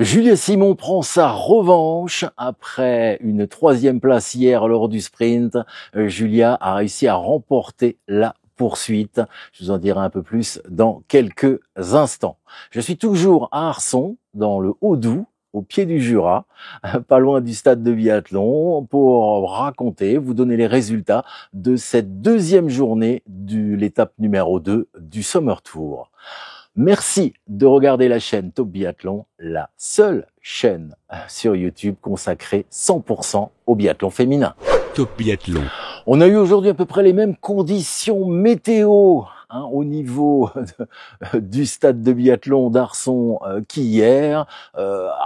Julia Simon prend sa revanche après une 3e place hier lors du sprint. Julia a réussi à remporter la poursuite. Je vous en dirai un peu plus dans quelques instants. Je suis toujours à Arçon, dans le Haut-Doubs, au pied du Jura, pas loin du stade de biathlon, pour raconter, vous donner les résultats de cette 2e journée de l'étape numéro 2 du Summer Tour. Merci de regarder la chaîne Top Biathlon, la seule chaîne sur YouTube consacrée 100% au biathlon féminin. Top Biathlon. On a eu aujourd'hui à peu près les mêmes conditions météo au niveau du stade de biathlon d'Arçon qu'hier,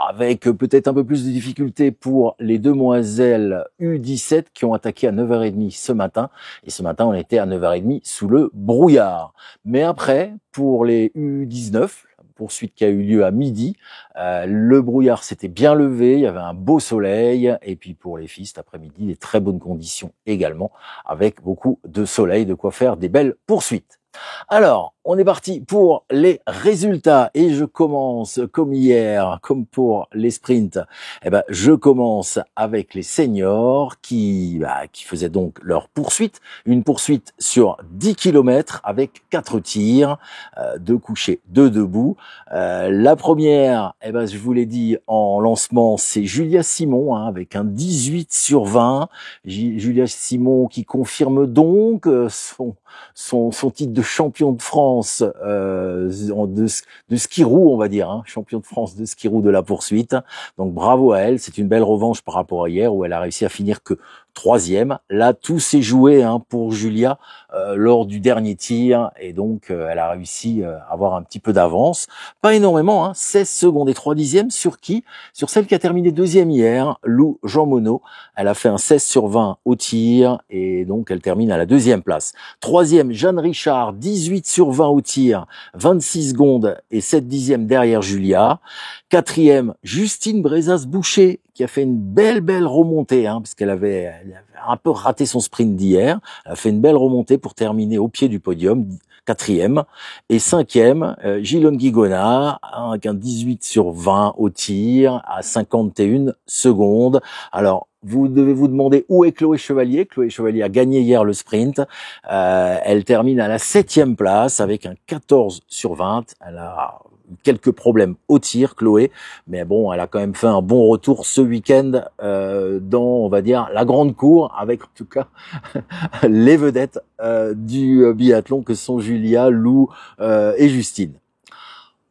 avec peut-être un peu plus de difficultés pour les demoiselles U17 qui ont attaqué à 9h30 ce matin. Et ce matin, on était à 9h30 sous le brouillard. Mais après, pour les U19, poursuite qui a eu lieu à midi. Le brouillard s'était bien levé, il y avait un beau soleil, et puis pour les filles cet après-midi, des très bonnes conditions également, avec beaucoup de soleil, de quoi faire des belles poursuites. Alors, on est parti pour les résultats et je commence comme hier, comme pour les sprints. Je commence avec les seniors qui faisaient donc leur poursuite, une poursuite sur 10 km avec 4 tirs, 2 couchés, 2 debout. La première, je vous l'ai dit en lancement, c'est Julia Simon avec un 18 sur 20. Julia Simon qui confirme donc son titre de champion de France de ski roue, on va dire, champion de France de ski roue de la poursuite. Donc bravo à elle, c'est une belle revanche par rapport à hier où elle a réussi à finir que 3e. Là, tout s'est joué pour Julia lors du dernier tir et donc elle a réussi à avoir un petit peu d'avance. Pas énormément, 16 secondes et 3 dixièmes sur qui? Sur celle qui a terminé 2e hier, Lou Jean Monod. Elle a fait un 16 sur 20 au tir et donc elle termine à la 2e place. 3e, Jeanne Richard, 18 sur 20 au tir, 26 secondes et 7 dixièmes derrière Julia. 4e, Justine Brezas-Boucher, qui a fait une belle remontée, parce qu'elle avait un peu raté son sprint d'hier. Elle a fait une belle remontée pour terminer au pied du podium, 4e. Et 5e, Gilon Guigona, avec un 18 sur 20 au tir, à 51 secondes. Alors, vous devez vous demander où est Chloé Chevalier. Chloé Chevalier a gagné hier le sprint. Elle termine à la 7e place avec un 14 sur 20. Elle a quelques problèmes au tir, Chloé, mais bon, elle a quand même fait un bon retour ce week-end dans, on va dire, la grande cour, avec en tout cas les vedettes du biathlon que sont Julia, Lou et Justine.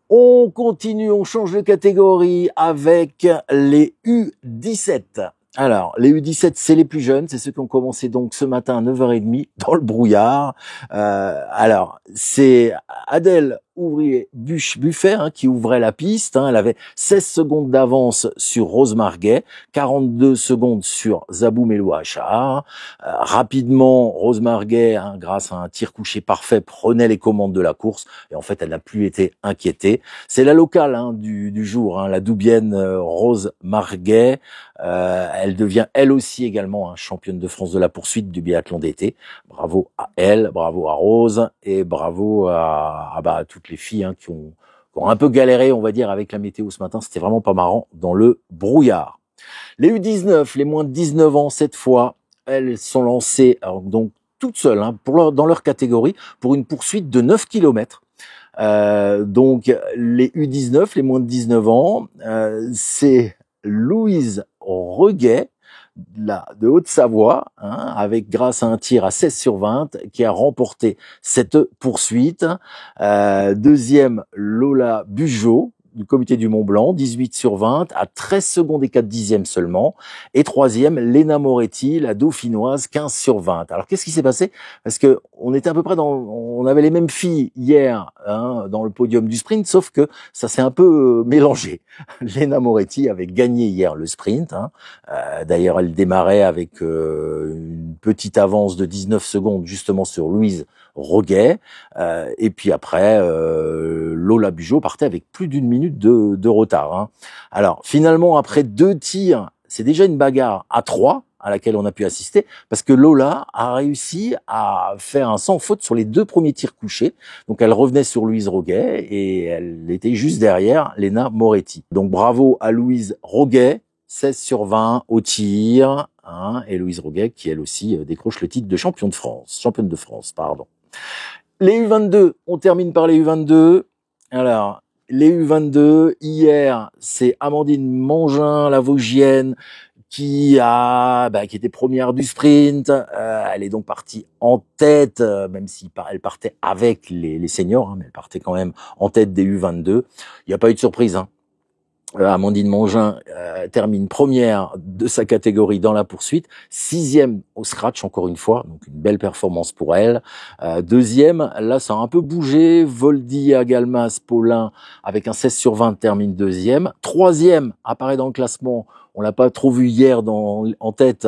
On continue, on change de catégorie avec les U17. Alors, les U17, c'est les plus jeunes, c'est ceux qui ont commencé donc ce matin à 9h30 dans le brouillard. Alors, c'est Adèle Ouvrier-Buffet qui ouvrait la piste. Elle avait 16 secondes d'avance sur Rose Marguet, 42 secondes sur Zabou Melouachar. Rapidement, Rose Marguet, grâce à un tir couché parfait, prenait les commandes de la course et en fait, elle n'a plus été inquiétée. C'est la locale du jour, la Doubienne Rose Marguet. Elle devient elle aussi également championne de France de la poursuite du biathlon d'été. Bravo à elle, bravo à Rose et bravo à toutes les filles qui ont un peu galéré, on va dire, avec la météo ce matin. C'était vraiment pas marrant dans le brouillard. Les U19, les moins de 19 ans cette fois, elles sont lancées donc toutes seules dans leur catégorie pour une poursuite de 9 km. Donc les U19, les moins de 19 ans, c'est Louise Reguet, de Haute-Savoie, avec grâce à un tir à 16 sur 20, qui a remporté cette poursuite. 2e, Lola Bugeaud, du comité du Mont Blanc, 18 sur 20, à 13 secondes et 4 dixièmes seulement. Et 3e, Léna Moretti, la dauphinoise, 15 sur 20. Alors, qu'est-ce qui s'est passé? Parce que on était à peu près on avait les mêmes filles hier, dans le podium du sprint, sauf que ça s'est un peu mélangé. Léna Moretti avait gagné hier le sprint, d'ailleurs, elle démarrait avec une petite avance de 19 secondes, justement, sur Louise Reguet. Et puis après, Lola Bugeaud partait avec plus d'1 minute de retard. Alors finalement, après 2 tirs, c'est déjà une bagarre à 3 à laquelle on a pu assister, parce que Lola a réussi à faire un sans faute sur les 2 premiers tirs couchés. Donc elle revenait sur Louise Roguet et elle était juste derrière Léna Moretti. Donc bravo à Louise Roguet, 16 sur 20 au tir, hein, et Louise Roguet qui elle aussi décroche le titre de championne de France, pardon. Les U22, on termine par les U22. Alors, les U22, hier, c'est Amandine Mangin, la Vosgienne, qui était première du sprint. Elle est donc partie en tête, même si elle partait avec les seniors, hein, mais elle partait quand même en tête des U22. Il n'y a pas eu de surprise, hein. Amandine Mangin termine première de sa catégorie dans la poursuite, 6e au scratch encore une fois, donc une belle performance pour elle. 2e, là ça a un peu bougé, Voldy Agalmas Paulin avec un 16 sur 20 termine 2e. 3e apparaît dans le classement, on l'a pas trop vu hier en tête,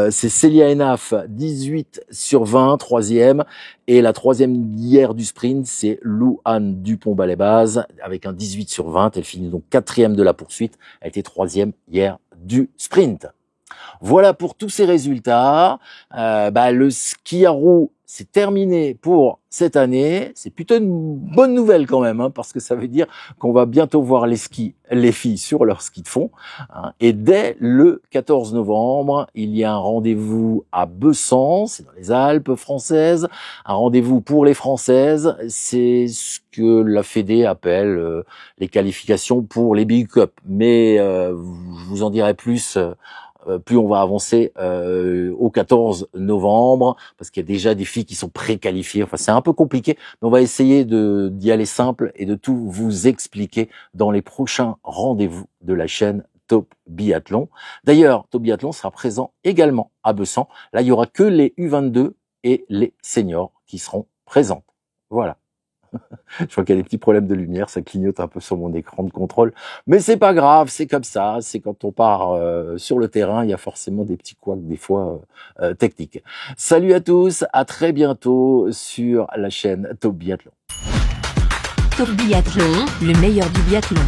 c'est Célia Enaf, 18 sur 20, 3e. Et la 3e hier du sprint, c'est Lou-Anne Dupont-Balébaz avec un 18 sur 20. Elle finit donc 4e de la poursuite. Elle était 3e hier du sprint. Voilà pour tous ces résultats. Le ski à roues, c'est terminé pour cette année. C'est plutôt une bonne nouvelle quand même, hein, parce que ça veut dire qu'on va bientôt voir les filles sur leur ski de fond. Hein. Et dès le 14 novembre, il y a un rendez-vous à Bessan, c'est dans les Alpes françaises. Un rendez-vous pour les Françaises, c'est ce que la Fédé appelle les qualifications pour les Big Cup. Mais je vous en dirai plus. Plus on va avancer au 14 novembre, parce qu'il y a déjà des filles qui sont préqualifiées. Enfin, c'est un peu compliqué, mais on va essayer d'y aller simple et de tout vous expliquer dans les prochains rendez-vous de la chaîne Top Biathlon. D'ailleurs, Top Biathlon sera présent également à Bessan. Là, il y aura que les U22 et les seniors qui seront présentes. Voilà. Je vois qu'il y a des petits problèmes de lumière, ça clignote un peu sur mon écran de contrôle. Mais c'est pas grave, c'est comme ça. C'est quand on part sur le terrain, il y a forcément des petits couacs, des fois techniques. Salut à tous, à très bientôt sur la chaîne Top Biathlon. Top Biathlon, le meilleur du biathlon.